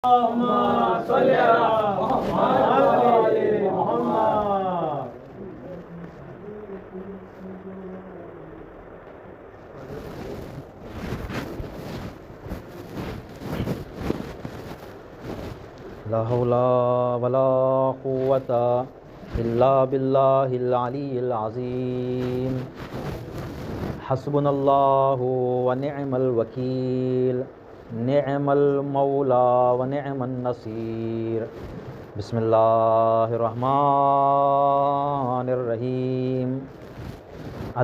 اللهم صل على محمد وعلى آل محمد. لا حول ولا قوة إلا بالله العلي العظيم. حسبنا الله ونعم الوكيل، نعم المولى ونعم النصير. بسم اللہ الرحمن الرحیم.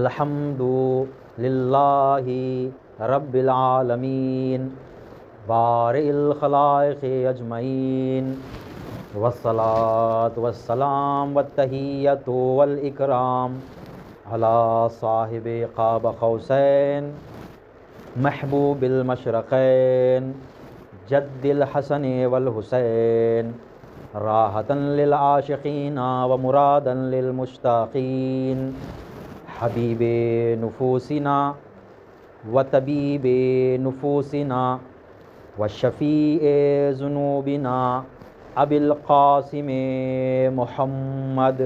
الحمد للہ رب العالمین بارئ الخلائق اجمعین، والصلاة والسلام والتحیۃ والاکرام علی صاحب قاب قوسین محبوب المشرقین جد الحسن والحسین، راحة للعاشقین و مرادا للمشتاقین، حبیب نفوسنا و طبیب نفوسنا و شفیع ذنوبنا ابی القاسم محمد.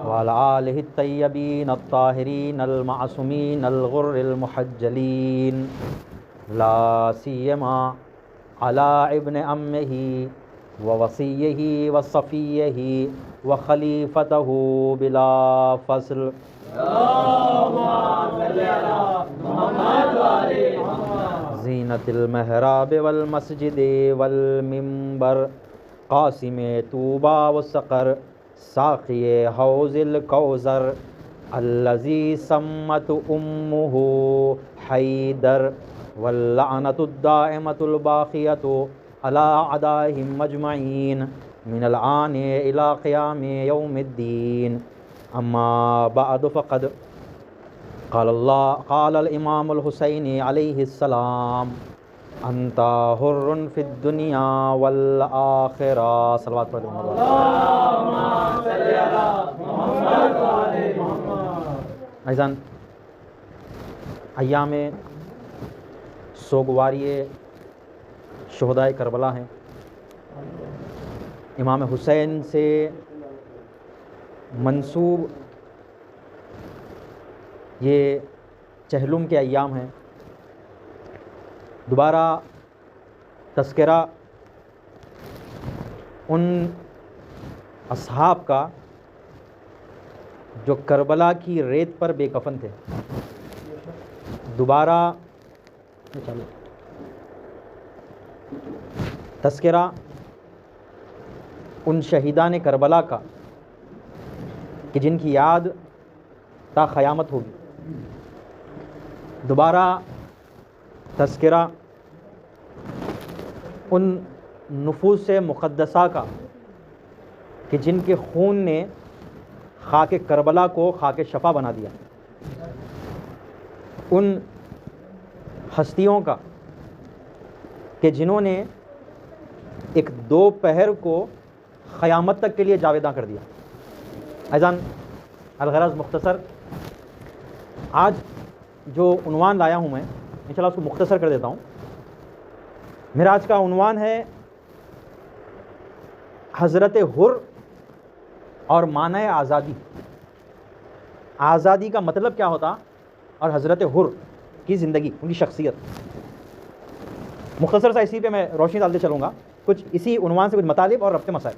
وعلى آلہ الطیبین الطاہرین المعصومین الغر المحجلین، لا سیما علی ابن امہ ووصیہ وصفیہ وخلیفتہ بلا فصل. زینت المحراب والمسجد والمنبر، قاسم طوبى والسقر، ساقی حوض الکوثر، الذی سمت امہ حیدر، واللعنۃ الدائمۃ الباقیۃ علی اعدائہم اجمعین من الآن الی قیام یوم الدین. اما بعد فقد قال الامام الحسین علیہ السلام: انت حر فی الدنیا والآخرہ. صلوات پڑھتے ہیں. عزیزان، ایام سوگواری شہدائے کربلا ہیں. امام حسین سے منسوب یہ چہلم کے ایام ہیں. دوبارہ تذکرہ ان اصحاب کا جو کربلا کی ریت پر بے کفن تھے. دوبارہ تذکرہ ان شہیدان کربلا کا کہ جن کی یاد تا قیامت ہوگی. دوبارہ تذکرہ ان نفوس مقدسہ کا کہ جن کے خون نے خاک کربلا کو خاک شفا بنا دیا. ان ہستیوں کا کہ جنہوں نے ایک دو پہر کو قیامت تک کے لیے جاویداں کر دیا. عزیزان، الغرض مختصر، آج جو عنوان لایا ہوں میں انشاءاللہ اس کو مختصر کر دیتا ہوں. میرا آج کا عنوان ہے حضرت حر اور معنی آزادی. آزادی کا مطلب کیا ہوتا اور حضرت حر کی زندگی، ان کی شخصیت. مختصر سا اسی پہ میں روشنی ڈالتے چلوں گا. کچھ اسی عنوان سے کچھ مطالب اور ربط مسائل.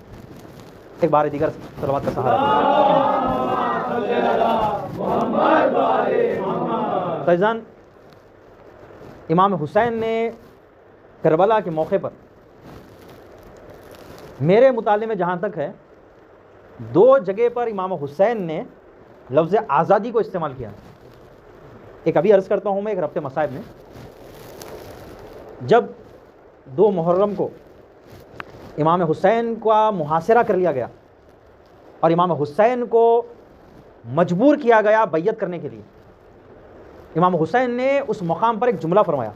ایک بار دیگر صلوات کا سہارا. فیضان، امام حسین نے کربلا کے موقع پر میرے مطالعے میں جہاں تک ہے دو جگہ پر امام حسین نے لفظ آزادی کو استعمال کیا. ایک ابھی عرض کرتا ہوں میں، ایک ربط مصائب میں. جب 2 محرم کو امام حسین کا محاصرہ کر لیا گیا اور امام حسین کو مجبور کیا گیا بیعت کرنے کے لیے، امام حسین نے اس مقام پر ایک جملہ فرمایا.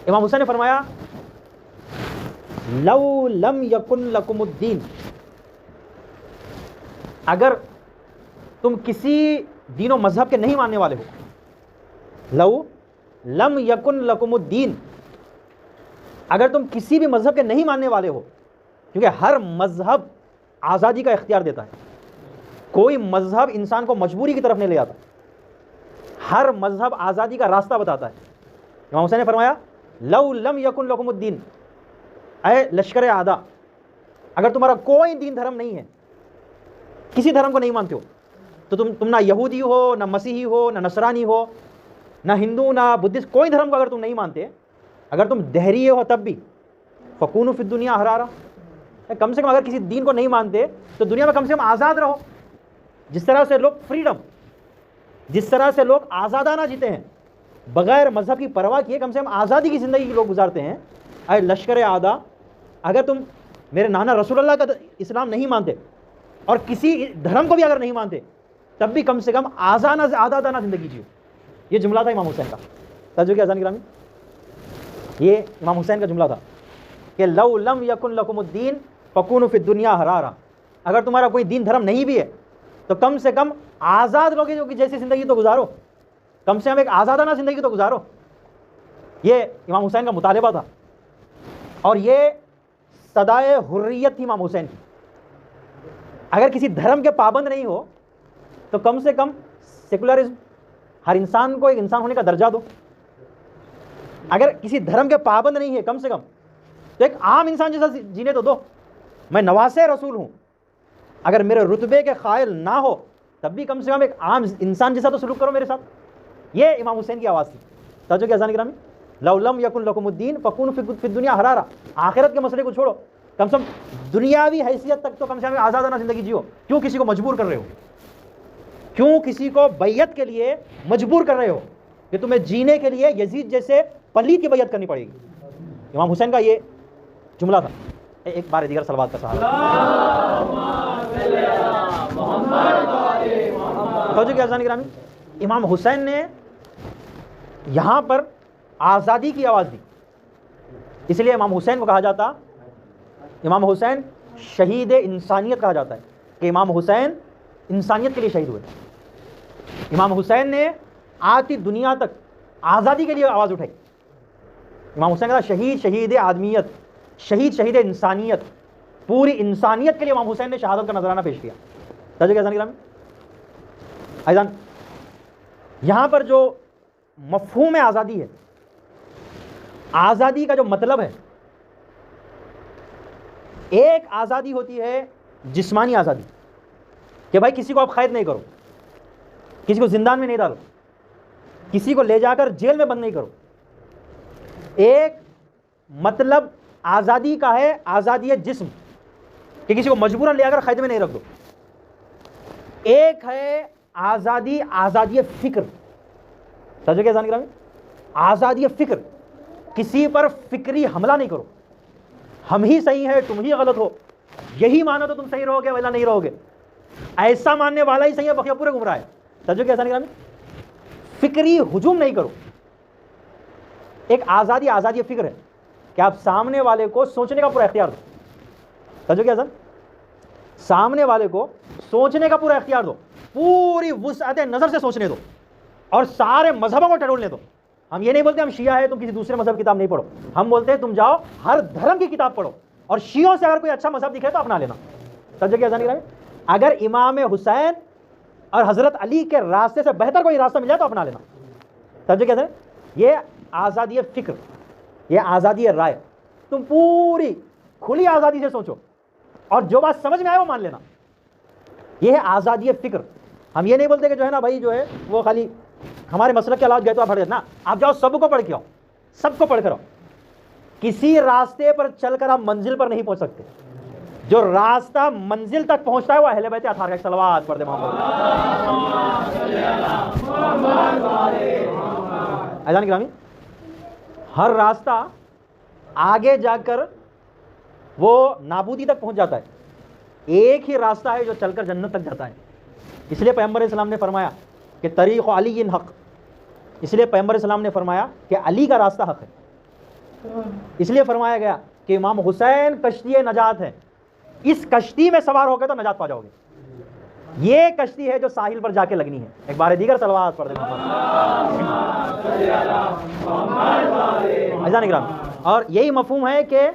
امام حسین نے فرمایا: لو لم یکن لکم الدین، اگر تم کسی دین و مذہب کے نہیں ماننے والے ہو، لو لم یکن لکم الدین، اگر تم کسی بھی مذہب کے نہیں ماننے والے ہو، کیونکہ ہر مذہب آزادی کا اختیار دیتا ہے، کوئی مذہب انسان کو مجبوری کی طرف نہیں لے آتا، ہر مذہب آزادی کا راستہ بتاتا ہے۔ امام حسین نے فرمایا لو لم یکن لکم الدین، اے لشکر اعداء، اگر تمہارا کوئی دین دھرم نہیں ہے، کسی دھرم کو نہیں مانتے ہو، تو تم نہ یہودی ہو، نہ مسیحی ہو، نہ نصرانی ہو، نہ ہندو، نہ بدھسٹ، کوئی دھرم کو اگر تم نہیں مانتے، اگر تم دہریے ہو تب بھی، فکونوا فی الدنیا احرارا، کم سے کم اگر کسی دین کو نہیں مانتے تو دنیا میں کم سے کم آزاد رہو۔ جس طرح سے لوگ فریڈم، جس طرح سے لوگ آزادانہ جیتے ہیں بغیر مذہب کی پرواہ کیے، کم سے کم آزادی کی زندگی لوگ گزارتے ہیں۔ اے لشکر اعداء، اگر تم میرے نانا رسول اللہ کا اسلام نہیں مانتے اور کسی دھرم کو بھی اگر نہیں مانتے، تب بھی کم سے کم آزادانہ زندگی جیو۔ یہ جملہ تھا امام حسین کا۔ توجہ کی اذان گرامی، یہ امام حسین کا جملہ تھا کہ لو لم یکن لکم الدین فکونوا فی الدنیا احرارا، اگر تمہارا کوئی دین دھرم نہیں بھی ہے تو کم سے کم آزاد لوگوں جو کہ جیسی زندگی تو گزارو، کم سے کم ایک آزادانہ زندگی تو گزارو۔ یہ امام حسین کا مطالبہ تھا، اور یہ صدائے حریت تھی امام حسین کی۔ اگر کسی دھرم کے پابند نہیں ہو تو کم سے کم سیکولرزم، ہر انسان کو ایک انسان ہونے کا درجہ دو۔ اگر کسی دھرم کے پابند نہیں ہے، کم سے کم تو ایک عام انسان جیسا جینے تو دو۔ میں نواسے رسول ہوں، اگر میرے رتبے کے قائل نہ ہو تب بھی کم سے کم ایک عام انسان جیسا تو سلوک کرو میرے ساتھ۔ یہ امام حسین کی آواز تھی۔ توجہ کی اذان گرامی، لو لم یکن لکم الدین فکونوا فی الدنیا احرارا، آخرت کے مسئلے کو چھوڑو، کم سے کم دنیاوی حیثیت تک تو کم سے کم آزادانہ زندگی جیو۔ کیوں کسی کو مجبور کر رہے ہو؟ کیوں کسی کو بیعت کے لیے مجبور کر رہے ہو کہ تمہیں جینے کے لیے یزید جیسے پلید کی بیعت کرنی پڑے گی؟ امام حسین کا یہ جملہ تھا۔ ایک بار دیگر صلوات کا سہارا۔ توجہ کی اذان گرامی، امام حسین نے یہاں پر آزادی کی آواز دی، اس لیے امام حسین کو کہا جاتا، امام حسین شہید انسانیت کہا جاتا ہے، کہ امام حسین انسانیت کے لیے شہید ہوئے۔ امام حسین نے آتی دنیا تک آزادی کے لیے آواز اٹھائی۔ امام حسین کا شہید آدمیت، شہید انسانیت، پوری انسانیت کے لیے امام حسین نے شہادت کا نذرانہ پیش کیا۔ توجہ کی اذان گرامی، ایضاً یہاں پر جو مفہوم آزادی ہے، آزادی کا جو مطلب ہے، ایک آزادی ہوتی ہے جسمانی آزادی، کہ بھائی کسی کو آپ قید نہیں کرو، کسی کو زندان میں نہیں ڈالو، کسی کو لے جا کر جیل میں بند نہیں کرو۔ ایک مطلب آزادی کا ہے آزادی جسم، کہ کسی کو مجبوراً لے کر قید میں نہیں رکھ دو۔ ایک ہے آزادی فکر۔ توجہ کی اذان گرامی، آزادی فکر، کسی پر فکری حملہ نہیں کرو، ہم ہی صحیح ہے تم ہی غلط ہو، یہی مانو تو تم صحیح رہو گے ولا نہیں رہو گے، ایسا ماننے والا ہی صحیح ہے بقیہ پورے گمراہ ہے۔ توجہ کی اذان گرامی، فکری ہجوم نہیں کرو۔ ایک آزادی فکر ہے کہ آپ سامنے والے کو سوچنے کا پورا اختیار دو۔ توجہ کی اذان، سامنے والے کو سوچنے کا پورا اختیار دو، پوری وسعت نظر سے سوچنے دو، اور سارے مذہبوں کو ٹٹولنے دو۔ ہم یہ نہیں بولتے ہم شیعہ ہیں تم کسی دوسرے مذہب کی کتاب نہیں پڑھو، ہم بولتے ہیں تم جاؤ ہر دھرم کی کتاب پڑھو، اور شیعوں سے اگر کوئی اچھا مذہب دکھے تو اپنا لینا۔ توجہ کی اذان گرامی، اگر امام حسین اور حضرت علی کے راستے سے بہتر کوئی راستہ مل جائے تو اپنا لینا۔ توجہ کی اذان، یہ آزادی فکر، یہ آزادی رائے، تم پوری کھلی آزادی سے سوچو اور جو بات سمجھ میں آئے وہ مان لینا، یہ ہے آزادی فکر۔ ہم یہ نہیں بولتے کہ جو ہے نا بھائی جو ہے وہ خالی ہمارے مسلک کے علاوہ گئے تو آپ پڑھ دیتے نا، آپ جاؤ سب کو پڑھ کے آؤ، سب کو پڑھ کر آؤ۔ کسی راستے پر چل کر آپ منزل پر نہیں پہنچ سکتے، جو راستہ منزل تک پہنچتا ہے وہ اہل بیت اطہار کا صلوات پڑھ دے محمد۔ اذان گرامی، ہر راستہ آگے جا کر وہ نابودی تک پہنچ جاتا ہے، ایک ہی راستہ ہے جو چل کر جنت تک جاتا ہے۔ اس لیے پیغمبر اسلام نے فرمایا کہ طریق علی حق، اس لیے پیغمبر اسلام نے فرمایا کہ علی کا راستہ حق ہے۔ اس لیے فرمایا گیا کہ امام حسین کشتی نجات ہے، اس کشتی میں سوار ہو گئے تو نجات پا جاؤ گے۔ یہ کشتی ہے جو ساحل پر جا کے لگنی ہے۔ ایک بار دیگر صلوات پڑھ دیں محمد۔ عزیزان اکرام، اور یہی مفہوم ہے کہ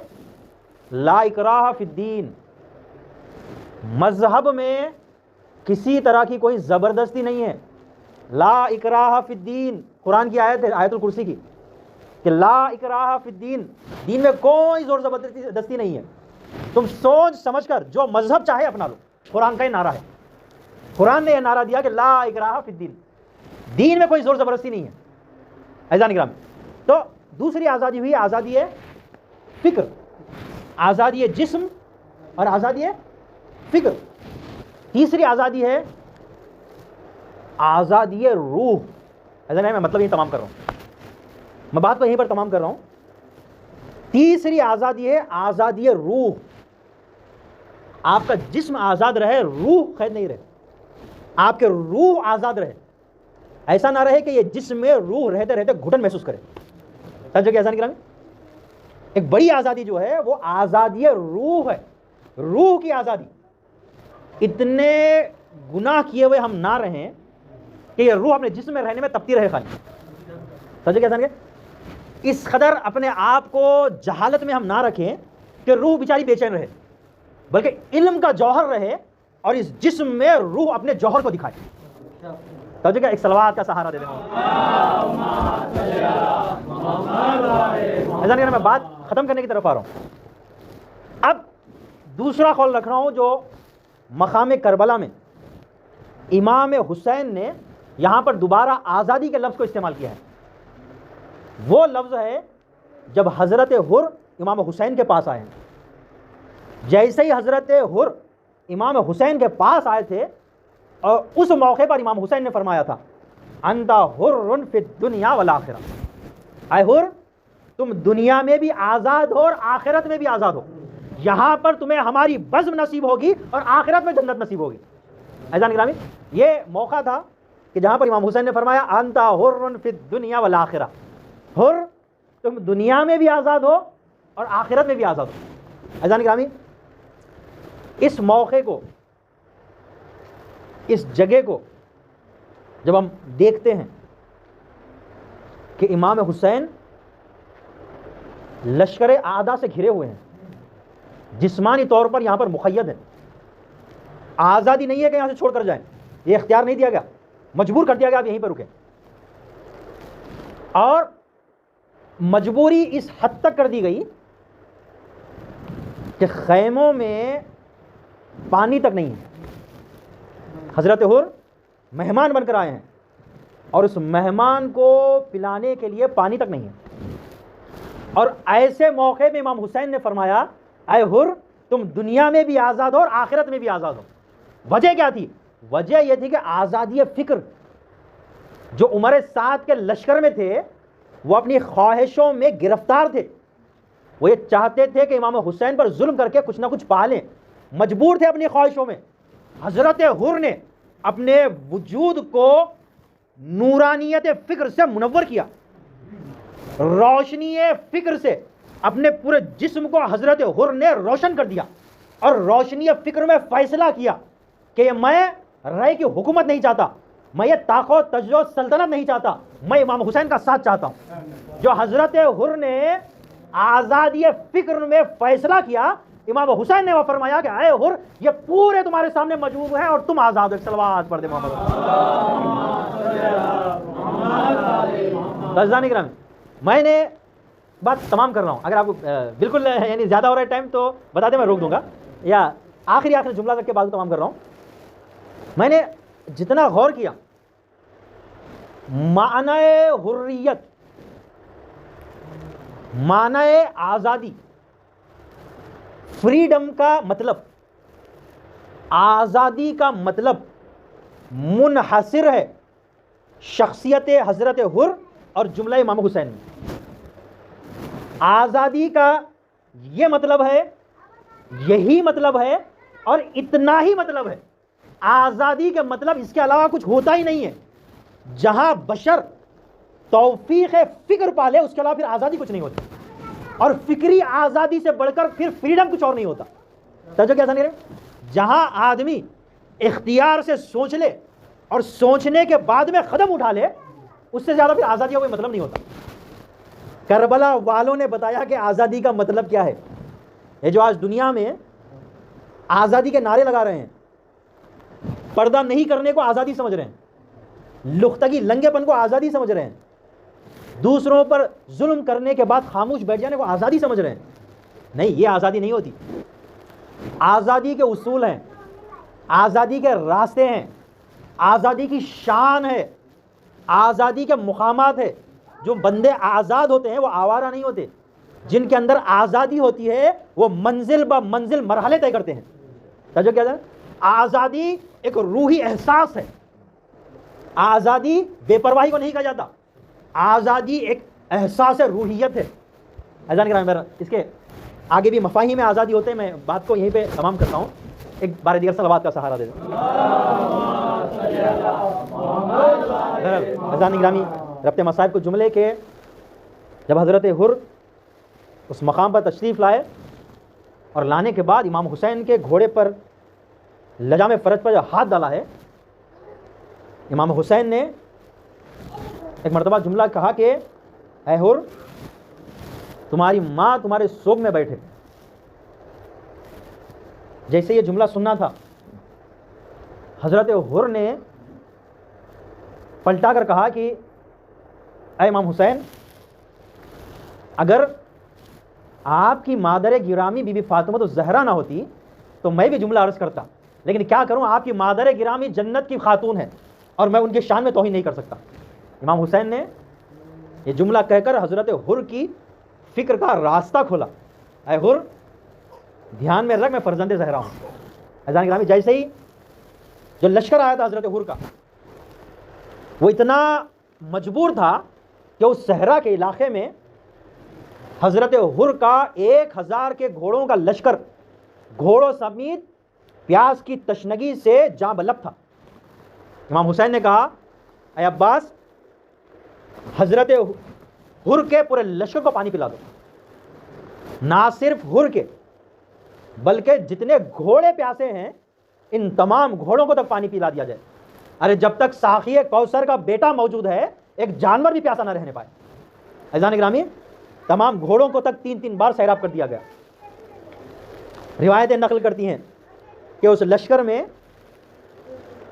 لا اکراہ فی الدین، مذہب میں کسی طرح کی کوئی زبردستی نہیں ہے. لا اکراہ فی الدین قرآن کی آیت ہے، آیت الکرسی کی، کہ لا اکراہ فی الدین، دین میں کوئی زور زبردستی نہیں ہے. تم سوچ سمجھ کر جو مذہب چاہے اپنا لو. قرآن کا یہ نعرہ ہے، قرآن نے یہ نعرہ دیا کہ لا اکراہ فی الدین، دین میں کوئی زور زبردستی نہیں ہے. عزیزان اکرام، تو دوسری آزادی ہوئی آزادی فکر، آزادی جسم اور آزادی فکر. تیسری آزادی ہے آزادی روح. عزیزان میں مطلب یہ تمام کر رہا ہوں، میں بات کو یہیں پر تمام کر رہا ہوں. تیسری آزادی ہے آزادی روح. آپ کا جسم آزاد رہے، روح قید نہیں رہے. آپ کے روح آزاد رہے، ایسا نہ رہے کہ یہ جسم میں روح رہتے رہتے گھٹن محسوس کرے. سمجھو کہ ایسا نہیں کریں. ایک بڑی آزادی جو ہے وہ آزادی روح ہے، روح کی آزادی. اتنے گناہ کیے ہوئے ہم نہ رہیں کہ یہ روح اپنے جسم میں رہنے میں تپتی رہے خالی. سمجھو کہ ایسا نہیں. اس قدر اپنے آپ کو جہالت میں ہم نہ رکھیں کہ روح بیچاری بے چین رہے، بلکہ علم کا جوہر رہے اور اس جسم میں روح اپنے جوہر کو دکھائے. سمجھو کہ ایک صلوات کا سہارا دے دیں. میں بات ختم کرنے کی طرف آ رہا ہوں. اب دوسرا قول رکھ رہا ہوں جو مقام کربلا میں امام حسین نے یہاں پر دوبارہ آزادی کے لفظ کو استعمال کیا ہے. وہ لفظ ہے جب حضرت حر امام حسین کے پاس آئے ہیں. جیسے ہی حضرت حر امام حسین کے پاس آئے تھے اور اس موقع پر امام حسین نے فرمایا تھا انت حر فی الدنیا والآخرہ، اے حر تم دنیا میں بھی آزاد ہو اور آخرت میں بھی آزاد ہو. یہاں پر تمہیں ہماری بزم نصیب ہوگی اور آخرت میں جنت نصیب ہوگی. عزیزان گرامی، یہ موقع تھا کہ جہاں پر امام حسین نے فرمایا انت حر فی الدنیا والآخرہ، حر تم دنیا میں بھی آزاد ہو اور آخرت میں بھی آزاد ہو. عزیزان گرامی، اس موقع کو، اس جگہ کو جب ہم دیکھتے ہیں کہ امام حسین لشکر اعداء سے گھرے ہوئے ہیں، جسمانی طور پر یہاں پر مقید ہیں، آزادی نہیں ہے کہ یہاں سے چھوڑ کر جائیں، یہ اختیار نہیں دیا گیا، مجبور کر دیا گیا آپ یہیں پر رکیں. اور مجبوری اس حد تک کر دی گئی کہ خیموں میں پانی تک نہیں ہے. حضرت حر مہمان بن کر آئے ہیں اور اس مہمان کو پلانے کے لیے پانی تک نہیں ہے. اور ایسے موقع میں امام حسین نے فرمایا اے حر تم دنیا میں بھی آزاد ہو اور آخرت میں بھی آزاد ہو. وجہ کیا تھی؟ وجہ یہ تھی کہ آزادی فکر. جو عمر سعد کے لشکر میں تھے وہ اپنی خواہشوں میں گرفتار تھے، وہ یہ چاہتے تھے کہ امام حسین پر ظلم کر کے کچھ نہ کچھ پا لیں، مجبور تھے اپنی خواہشوں میں. حضرت حر نے اپنے وجود کو نورانیت فکر سے منور کیا، روشنی فکر سے اپنے پورے جسم کو حضرت حر نے روشن کر دیا اور روشنی فکر میں فیصلہ کیا کہ میں رائے کی حکومت نہیں چاہتا، میں یہ طاقت تجو سلطنت نہیں چاہتا، میں امام حسین کا ساتھ چاہتا ہوں. جو حضرت حر نے آزادی فکر میں فیصلہ کیا، امام حسین نے وہ فرمایا کہ اے حر یہ پورے تمہارے سامنے موجود ہیں اور تم آزاد ہو. صلوات پڑھ دے محمد. عزیزان کرام، میں نے بات تمام کر رہا ہوں، اگر آپ کو بالکل یعنی زیادہ ہو رہا ہے ٹائم تو بتا دیں، میں روک دوں گا، یا آخری جملہ تک کے بعد تمام کر رہا ہوں. میں نے جتنا غور کیا معنی حریت، معنی آزادی، فریڈم کا مطلب، آزادی کا مطلب منحصر ہے شخصیت حضرت حر اور جملہ امام حسین میں. آزادی کا یہ مطلب ہے، یہی مطلب ہے اور اتنا ہی مطلب ہے. آزادی کے مطلب اس کے علاوہ کچھ ہوتا ہی نہیں ہے. جہاں بشر توفیق فکر پالے اس کے علاوہ پھر آزادی کچھ نہیں ہوتی، اور فکری آزادی سے بڑھ کر پھر فریڈم کچھ اور نہیں ہوتا. توجہ کیسا نہیں رہے؟ جہاں آدمی اختیار سے سوچ لے اور سوچنے کے بعد میں قدم اٹھا لے، اس سے زیادہ پھر آزادی کا کوئی مطلب نہیں ہوتا. کربلا والوں نے بتایا کہ آزادی کا مطلب کیا ہے. یہ جو آج دنیا میں آزادی کے نعرے لگا رہے ہیں, پردہ نہیں کرنے کو آزادی سمجھ رہے ہیں, لختگی لنگے پن کو آزادی سمجھ رہے ہیں, دوسروں پر ظلم کرنے کے بعد خاموش بیٹھ جانے کو آزادی سمجھ رہے ہیں. نہیں, یہ آزادی نہیں ہوتی. آزادی کے اصول ہیں, آزادی کے راستے ہیں, آزادی کی شان ہے, آزادی کے مقامات ہے. جو بندے آزاد ہوتے ہیں وہ آوارہ نہیں ہوتے. جن کے اندر آزادی ہوتی ہے وہ منزل با منزل مرحلے طے کرتے ہیں. سمجھو کیا ہے؟ آزادی ایک روحی احساس ہے. آزادی بے پرواہی کو نہیں کہا جاتا, آزادی ایک احساس روحیت ہے. اذان کرام میرا اس کے آگے بھی مفاہیم میں آزادی ہوتے ہیں. میں بات کو یہیں پہ تمام کرتا ہوں, ایک بار دیگر صلوات کا سہارا دے دیں. اذان گرامی ربط مصائب کو جملے کے جب حضرت حر اس مقام پر تشریف لائے اور لانے کے بعد امام حسین کے گھوڑے پر لجام فرج پر جو ہاتھ ڈالا ہے, امام حسین نے ایک مرتبہ جملہ کہا کہ اے حر, تمہاری ماں تمہارے سوگ میں بیٹھے. جیسے یہ جملہ سننا تھا, حضرت حر نے پلٹا کر کہا کہ اے امام حسین, اگر آپ کی مادر گرامی بی بی فاطمہ تو زہرا نہ ہوتی تو میں بھی جملہ عرض کرتا, لیکن کیا کروں, آپ کی مادر گرامی جنت کی خاتون ہے اور میں ان کے شان میں توہین نہیں کر سکتا. امام حسین نے یہ جملہ کہہ کر حضرت حر کی فکر کا راستہ کھولا. اے حر, دھیان میں رکھ, میں فرزند زہرا ہوں. اذان گرامی جیسے ہی جو لشکر آیا تھا حضرت حر کا, وہ اتنا مجبور تھا کہ اس صحرا کے علاقے میں حضرت حر کا 1000 کے گھوڑوں کا لشکر گھوڑوں سمیت پیاس کی تشنگی سے جاں بلب تھا. امام حسین نے کہا اے عباس, حضرت حر کے پورے لشکر کو پانی پلا دو. نہ صرف حر کے بلکہ جتنے گھوڑے پیاسے ہیں ان تمام گھوڑوں کو تک پانی پلا دیا جائے. ارے جب تک ساقی کوثر کا بیٹا موجود ہے ایک جانور بھی پیاسا نہ رہنے پائے. عزیزان گرامی, تمام گھوڑوں کو تک 3 بار سیراب کر دیا گیا. روایتیں نقل کرتی ہیں کہ اس لشکر میں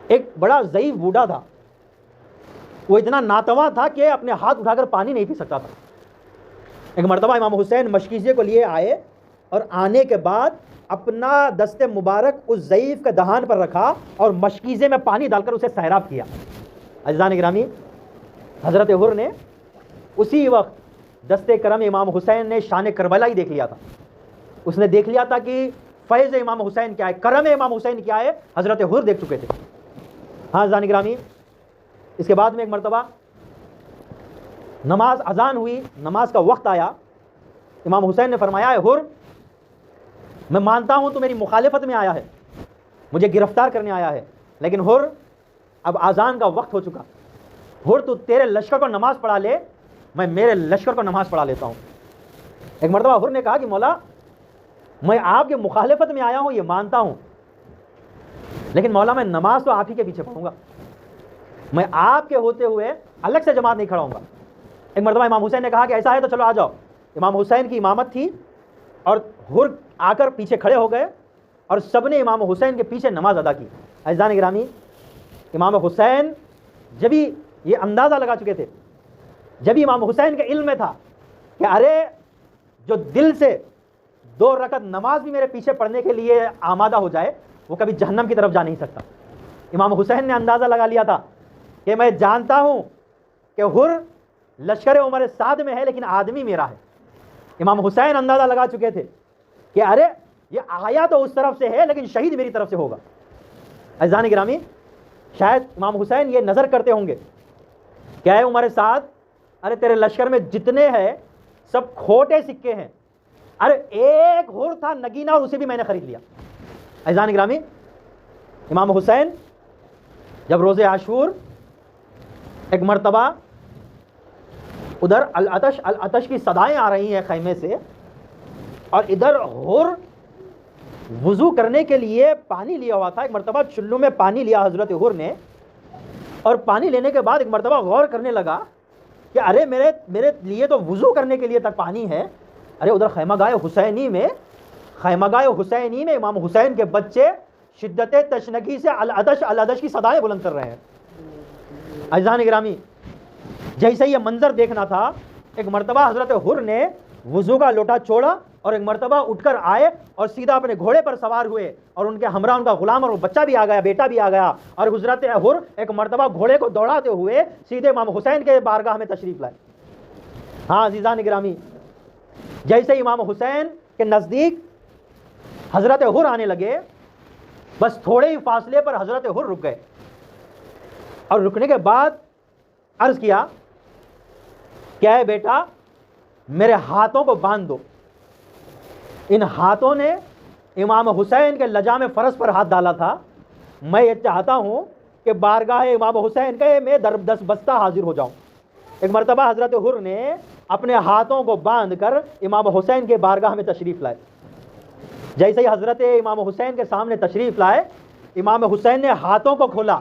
ایک بڑا ضعیف بوڑھا تھا. وہ اتنا ناتواں تھا کہ اپنے ہاتھ اٹھا کر پانی نہیں پی سکتا تھا. ایک مرتبہ امام حسین مشکیزے کو لیے آئے اور آنے کے بعد اپنا دست مبارک اس ضعیف کے دہان پر رکھا اور مشکیزے میں پانی ڈال کر اسے سیراب کیا. عزیزان گرامی, حضرت حر نے اسی وقت دست کرم امام حسین نے شان کربلا ہی دیکھ لیا تھا. اس نے دیکھ لیا تھا کہ فیض امام حسین کیا ہے, کرم امام حسین کیا ہے, حضرت حر دیکھ چکے تھے. ہاں عزیزان گرامی, اس کے بعد میں ایک مرتبہ نماز اذان ہوئی, نماز کا وقت آیا. امام حسین نے فرمایا اے حر, میں مانتا ہوں تو میری مخالفت میں آیا ہے, مجھے گرفتار کرنے آیا ہے, لیکن حر اب اذان کا وقت ہو چکا. حر تو تیرے لشکر کو نماز پڑھا لے, میں میرے لشکر کو نماز پڑھا لیتا ہوں. ایک مرتبہ حر نے کہا کہ مولا, میں آپ کے مخالفت میں آیا ہوں یہ مانتا ہوں, لیکن مولا میں نماز تو آپ ہی کے پیچھے پڑھوں گا, میں آپ کے ہوتے ہوئے الگ سے جماعت نہیں کھڑا ہوں گا. ایک مرتبہ امام حسین نے کہا کہ ایسا ہے تو چلو آ جاؤ. امام حسین کی امامت تھی اور حر آ کر پیچھے کھڑے ہو گئے اور سب نے امام حسین کے پیچھے نماز ادا کی. عزیزان گرامی, امام حسین جبھی یہ اندازہ لگا چکے تھے, جبھی امام حسین کے علم میں تھا کہ ارے جو دل سے 2 رکعت نماز بھی میرے پیچھے پڑھنے کے لیے آمادہ ہو جائے وہ کبھی جہنم کی طرف جا نہیں سکتا. امام حسین نے اندازہ لگا لیا تھا کہ میں جانتا ہوں کہ حر لشکر عمر سعد میں ہے لیکن آدمی میرا ہے. امام حسین اندازہ لگا چکے تھے کہ ارے یہ آیا تو اس طرف سے ہے لیکن شہید میری طرف سے ہوگا. عزیزان گرامی, شاید امام حسین یہ نظر کرتے ہوں گے کہ اے عمر سعد, ارے تیرے لشکر میں جتنے ہیں سب کھوٹے سکے ہیں, ارے ایک حر تھا نگینا اور اسے بھی میں نے خرید لیا. عزیزان گرامی, امام حسین جب روز عاشور ایک مرتبہ ادھر العطش کی صدائیں آ رہی ہیں خیمے سے اور ادھر حر وضو کرنے کے لیے پانی لیا ہوا تھا. ایک مرتبہ چلو میں پانی لیا حضرت حر نے اور پانی لینے کے بعد ایک مرتبہ غور کرنے لگا کہ ارے میرے لیے تو وضو کرنے کے لیے تک پانی ہے. ارے ادھر خیمہ گاہ حسینی میں امام حسین کے بچے شدت تشنگی سے العدش کی صدائیں بلند کر رہے ہیں. عزیزان گرامی، جیسے یہ منظر دیکھنا تھا، ایک مرتبہ حضرت حر نے وضو کا لوٹا چھوڑا اور ایک مرتبہ اٹھ کر آئے اور سیدھا اپنے گھوڑے پر سوار ہوئے اور ان کے ہمراہ ان کا غلام اور وہ بچہ بھی آ گیا، بیٹا بھی آ گیا، اور حضرت حر ایک مرتبہ گھوڑے کو دوڑاتے ہوئے سیدھے امام حسین کے بارگاہ میں تشریف لائے. ہاں عزیزان گرامی، جیسے امام حسین کے نزدیک حضرت حر آنے لگے، بس تھوڑے ہی فاصلے پر حضرت حر رک گئے اور رکنے کے بعد عرض کیا کیا ہے بیٹا، میرے ہاتھوں کو باندھ دو. ان ہاتھوں نے امام حسین کے لجام فرس پر ہاتھ ڈالا تھا. میں یہ چاہتا ہوں کہ بارگاہ امام حسین کے میں دس بستہ حاضر ہو جاؤں. ایک مرتبہ حضرت حر نے اپنے ہاتھوں کو باندھ کر امام حسین کے بارگاہ میں تشریف لائے. جیسے ہی حضرت امام حسین کے سامنے تشریف لائے، امام حسین نے ہاتھوں کو کھولا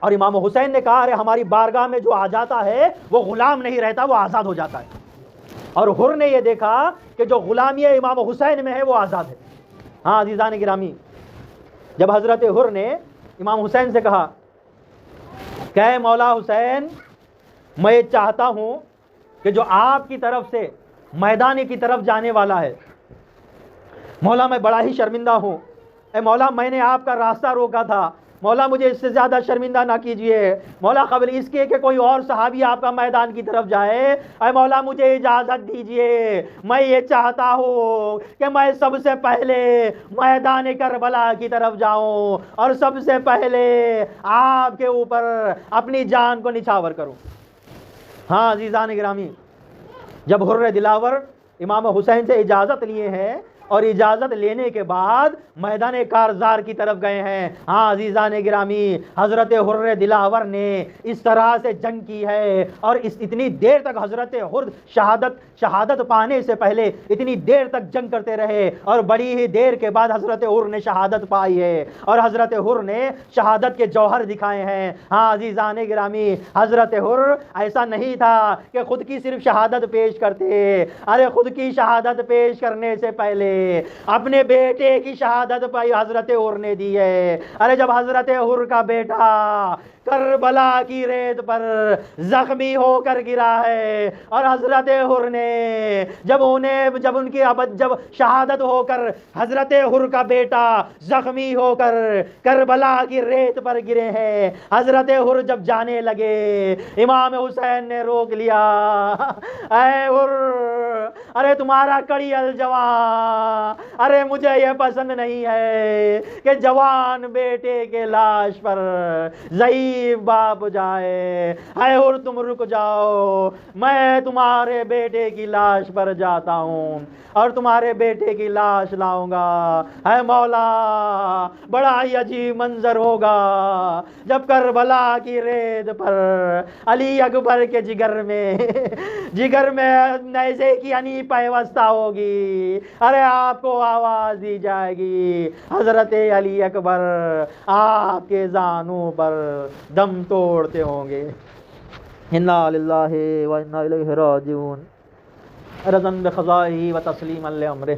اور امام حسین نے کہا ارے ہماری بارگاہ میں جو آ جاتا ہے وہ غلام نہیں رہتا، وہ آزاد ہو جاتا ہے. اور حر نے یہ دیکھا کہ جو غلامی امام حسین میں ہے وہ آزاد ہے. ہاں عزیزان گرامی، جب حضرت حر نے امام حسین سے کہا کہ اے مولا حسین، میں یہ چاہتا ہوں کہ جو آپ کی طرف سے میدان کی طرف جانے والا ہے، مولا میں بڑا ہی شرمندہ ہوں. اے مولا، میں نے آپ کا راستہ روکا تھا، مولا مجھے اس سے زیادہ شرمندہ نہ کیجئے. مولا قبل اس کے کہ کوئی اور صحابی آپ کا میدان کی طرف جائے، اے مولا مجھے اجازت دیجئے. میں یہ چاہتا ہوں کہ میں سب سے پہلے میدان کربلا کی طرف جاؤں اور سب سے پہلے آپ کے اوپر اپنی جان کو نچھاور کروں. ہاں عزیزان گرامی، جب حر دلاور امام حسین سے اجازت لیے ہیں اور اجازت لینے کے بعد میدان کارزار کی طرف گئے ہیں. ہاں عزیزان گرامی، حضرت حر دلاور نے اس طرح سے جنگ کی ہے اور اتنی دیر تک حضرت حر شہادت پانے سے پہلے اتنی دیر تک جنگ کرتے رہے اور بڑی ہی دیر کے بعد حضرت حر نے شہادت پائی ہے اور حضرت حر نے شہادت کے جوہر دکھائے ہیں. ہاں عزیزان گرامی، حضرت حر ایسا نہیں تھا کہ خود کی صرف شہادت پیش کرتے. ارے خود کی شہادت پیش کرنے سے پہلے اپنے بیٹے کی شہادت پائی حضرت حر نے دی ہے. ارے جب حضرت حر کا بیٹا کربلا کی ریت پر زخمی ہو کر گرا ہے اور حضرت حر نے جب شہادت ہو کر حضرت حر کا بیٹا زخمی ہو کر کربلا کی ریت پر گرے ہیں، حضرت حر جب جانے لگے امام حسین نے روک لیا. اے حر، ارے تمہارا کڑی الجوان، ارے مجھے یہ پسند نہیں ہے کہ جوان بیٹے کے لاش پر ضعیف باپ جائے. اے حر تم رک جاؤ، میں تمہارے بیٹے کی لاش پر جاتا ہوں اور تمہارے بیٹے کی لاش لاؤں گا. اے مولا، بڑا ہی عجیب منظر ہوگا جب کربلا کی ریت پر علی اکبر کے جگر میں نیزے کی انی پیوستہ ہوگی. ارے آپ کو آواز دی جائے گی حضرت علی اکبر آپ کے زانوں پر دم توڑتے ہوں گے. انا للہ و انا الیہ راجعون. رضا بقضائہ و تسلیما لامرہ.